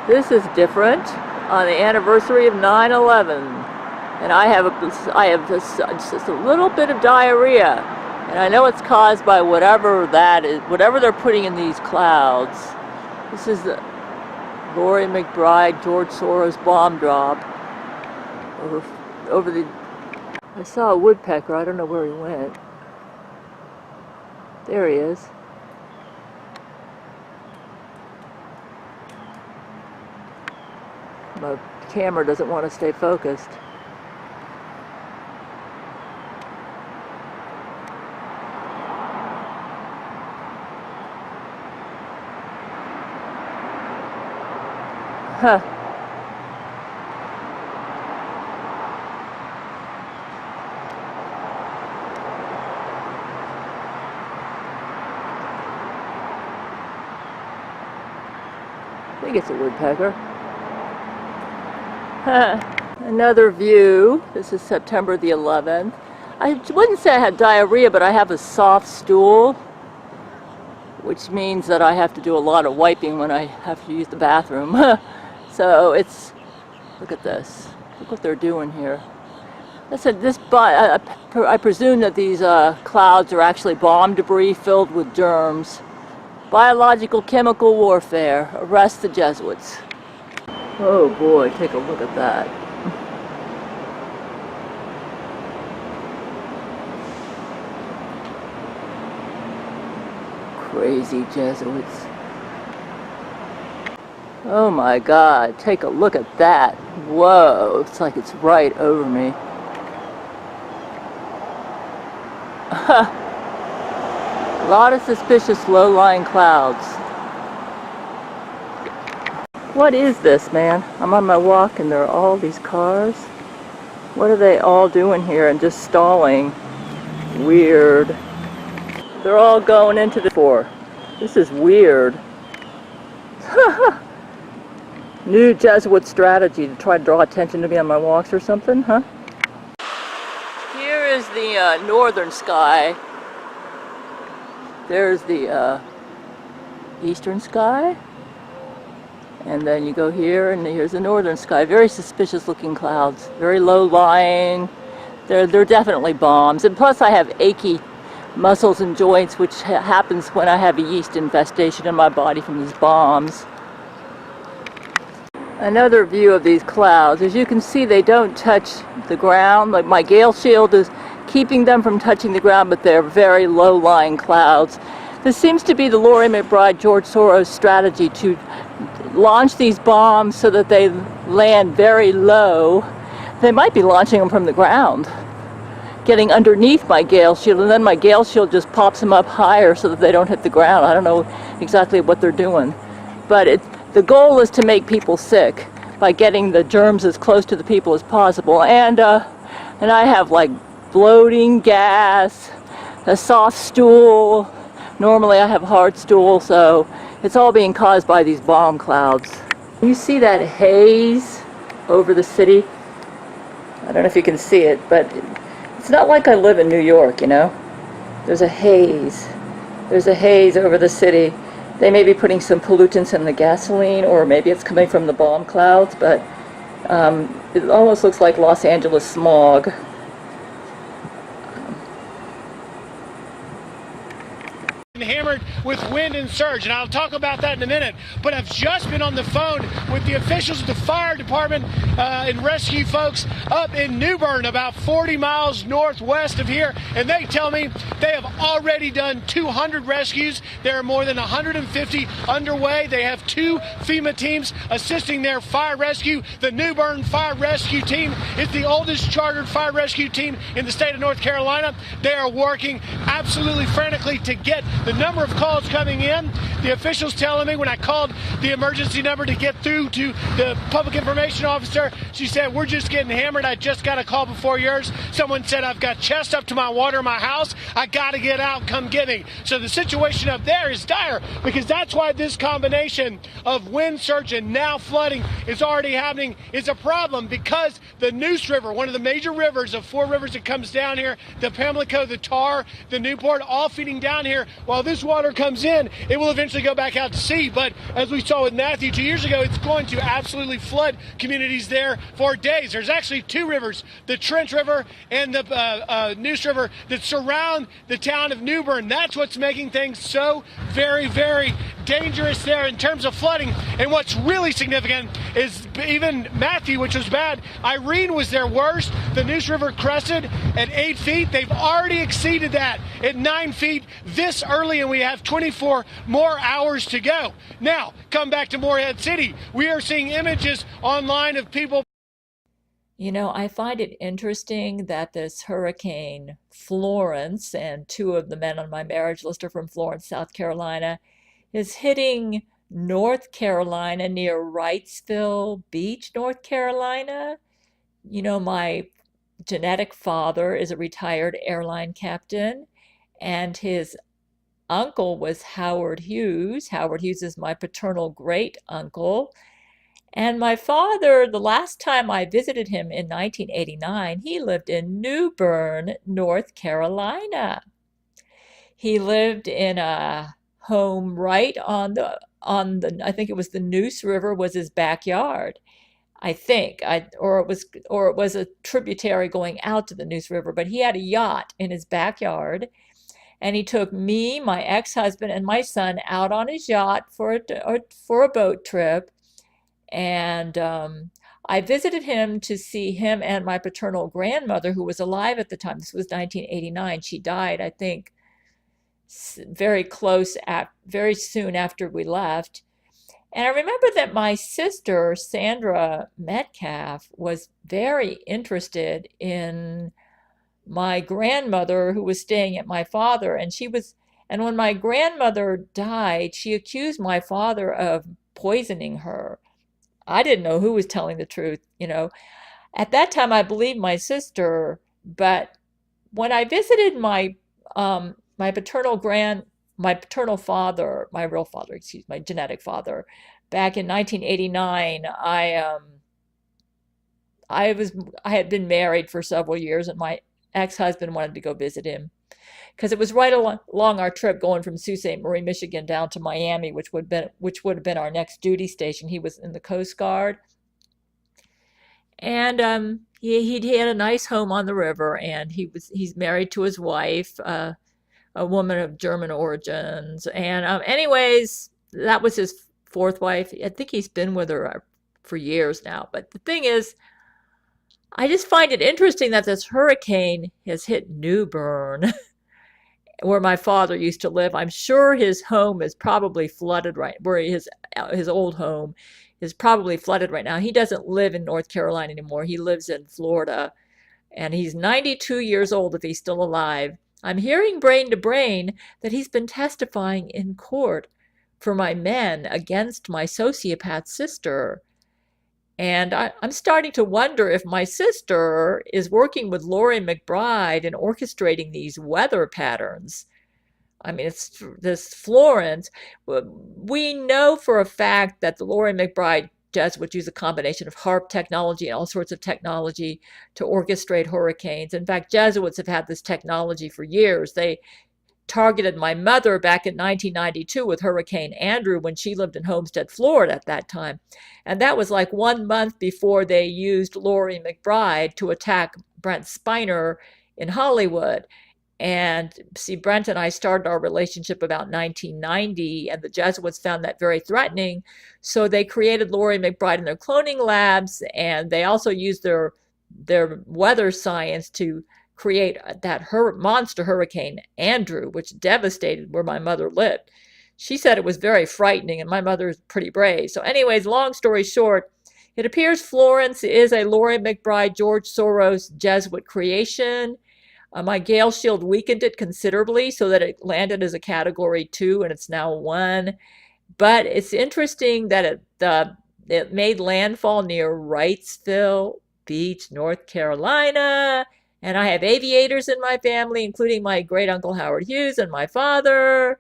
This is different on the anniversary of 9/11, and I have just a little bit of diarrhea, and I know it's caused by whatever that is, whatever they're putting in these clouds. This is the Loree McBride George Soros bomb drop over the. I saw a woodpecker. I don't know where he went. There he is. My camera doesn't want to stay focused. Huh. I think it's a woodpecker. Another view. This is September the 11th. I wouldn't say I had diarrhea, but I have a soft stool, which means that I have to do a lot of wiping when I have to use the bathroom. So it's, look at this. Look what they're doing here. I said this. I presume that these clouds are actually bomb debris filled with germs. Biological chemical warfare. Arrest the Jesuits. Oh boy, take a look at that. Crazy Jesuits. Oh my God, take a look at that. Whoa, it's like it's right over me. A lot of suspicious low-lying clouds. What is this, man? I'm on my walk and there are all these cars. What are they all doing here and just stalling? Weird. They're all going into the four. This is weird. New Jesuit strategy to try to draw attention to me on my walks or something, huh? Here is the northern sky. There's the eastern sky. And then you go here, and here's the northern sky. Very suspicious looking clouds. Very low lying. They're definitely bombs. And plus I have achy muscles and joints, which happens when I have a yeast infestation in my body from these bombs. Another view of these clouds. As you can see, they don't touch the ground. Like my Gail shield is keeping them from touching the ground, but they're very low lying clouds. This seems to be the Loree McBride George Soros strategy to launch these bombs so that they land very low. They might be launching them from the ground, getting underneath my Gail shield, and then my Gail shield just pops them up higher so that they don't hit the ground. I don't know exactly what they're doing, but the goal is to make people sick by getting the germs as close to the people as possible. And I have like bloating, gas, a soft stool. Normally I have hard stool, so it's all being caused by these bomb clouds. You see that haze over the city? I don't know if you can see it, but it's not like I live in New York, you know? There's a haze. There's a haze over the city. They may be putting some pollutants in the gasoline, or maybe it's coming from the bomb clouds, but it almost looks like Los Angeles smog. Hammered with wind and surge, and I'll talk about that in a minute, but I've just been on the phone with the officials of the fire department and rescue folks up in New Bern, about 40 miles northwest of here, and they tell me they have already done 200 rescues. There are more than 150 underway. They have 2 FEMA teams assisting their fire rescue. The New Bern Fire Rescue Team is the oldest chartered fire rescue team in the state of North Carolina. They are working absolutely frantically to get the number of calls coming in. The officials telling me when I called the emergency number to get through to the public information officer, she said, "We're just getting hammered. I just got a call before yours. Someone said I've got chest up to my water in my house. I got to get out. Come get me." So the situation up there is dire, because that's why this combination of wind surge and now flooding is already happening is a problem, because the Neuse River, one of the major rivers of 4 rivers that comes down here, the Pamlico, the Tar, the Newport, all feeding down here. While this water comes comes in, it will eventually go back out to sea. But as we saw with Matthew 2 years ago, it's going to absolutely flood communities there for days. There's actually two rivers, the Trent River and the Neuse River, that surround the town of New Bern. That's what's making things so very, very dangerous there in terms of flooding. And what's really significant is even Matthew, which was bad, Irene was their worst. The Neuse River crested at 8 feet. They've already exceeded that at 9 feet this early, and we have 24 more hours to go. Now, come back to Morehead City. We are seeing images online of people. You know, I find it interesting that this hurricane Florence, and two of the men on my marriage list are from Florence, South Carolina, is hitting North Carolina near Wrightsville Beach, North Carolina. You know, my genetic father is a retired airline captain, and his uncle was Howard Hughes. Howard Hughes is my paternal great uncle. And my father, the last time I visited him in 1989, he lived in New Bern, North Carolina. He lived in a home right on the I think it was the Neuse River was his backyard. I think or it was a tributary going out to the Neuse River, but he had a yacht in his backyard, and he took me, my ex-husband, and my son out on his yacht for a boat trip. And I visited him to see him and my paternal grandmother, who was alive at the time. This was 1989. She died, I think, very soon after we left. And I remember that my sister, Sandra Metcalf, was very interested in my grandmother, who was staying at my father. And when my grandmother died, she accused my father of poisoning her. I didn't know who was telling the truth, you know. At that time, I believed my sister, but when I visited my paternal father, my real father, my genetic father, back in 1989, I had been married for several years, and my ex-husband wanted to go visit him because it was right along our trip going from Sault Ste. Marie, Michigan, down to Miami, which would have been our next duty station. He was in the Coast Guard, and he had a nice home on the river, and he's married to his wife, a woman of German origins. And anyways, that was his fourth wife. I think he's been with her for years now. But the thing is, I just find it interesting that this hurricane has hit New Bern, where my father used to live. I'm sure his home is probably flooded where his old home is probably flooded right now. He doesn't live in North Carolina anymore. He lives in Florida, and he's 92 years old if he's still alive. I'm hearing brain to brain that he's been testifying in court for my men against my sociopath sister. And I'm starting to wonder if my sister is working with Loree McBride and orchestrating these weather patterns. I mean, it's this Florence. We know for a fact that the Loree McBride Jesuits use a combination of HAARP technology and all sorts of technology to orchestrate hurricanes. In fact, Jesuits have had this technology for years. They targeted my mother back in 1992 with Hurricane Andrew when she lived in Homestead, Florida at that time. And that was like 1 month before they used Loree McBride to attack Brent Spiner in Hollywood. And see, Brent and I started our relationship about 1990, and the Jesuits found that very threatening. So they created Loree McBride in their cloning labs, and they also used their weather science to create that monster hurricane Andrew, which devastated where my mother lived. She said it was very frightening, and my mother is pretty brave. So anyways, long story short, it appears Florence is a Loree McBride, George Soros Jesuit creation. My Gail shield weakened it considerably so that it landed as a category 2, and it's now 1. But it's interesting that it made landfall near Wrightsville Beach, North Carolina. And I have aviators in my family, including my great uncle Howard Hughes and my father.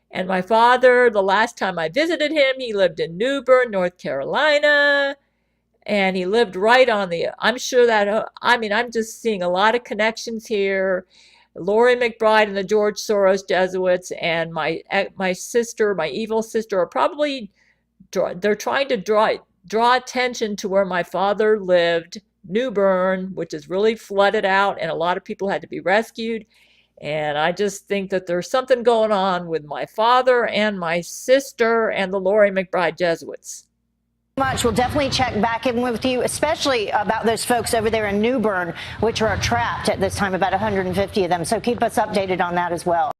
And my father, the last time I visited him, he lived in New Bern, North Carolina. And he lived right on I'm just seeing a lot of connections here. Loree McBride and the George Soros Jesuits and my sister, my evil sister, are probably they're trying to draw attention to where my father lived, New Bern, which is really flooded out, and a lot of people had to be rescued. And I just think that there's something going on with my father and my sister and the Loree McBride Jesuits. We'll definitely check back in with you, especially about those folks over there in New Bern, which are trapped at this time, about 150 of them. So keep us updated on that as well.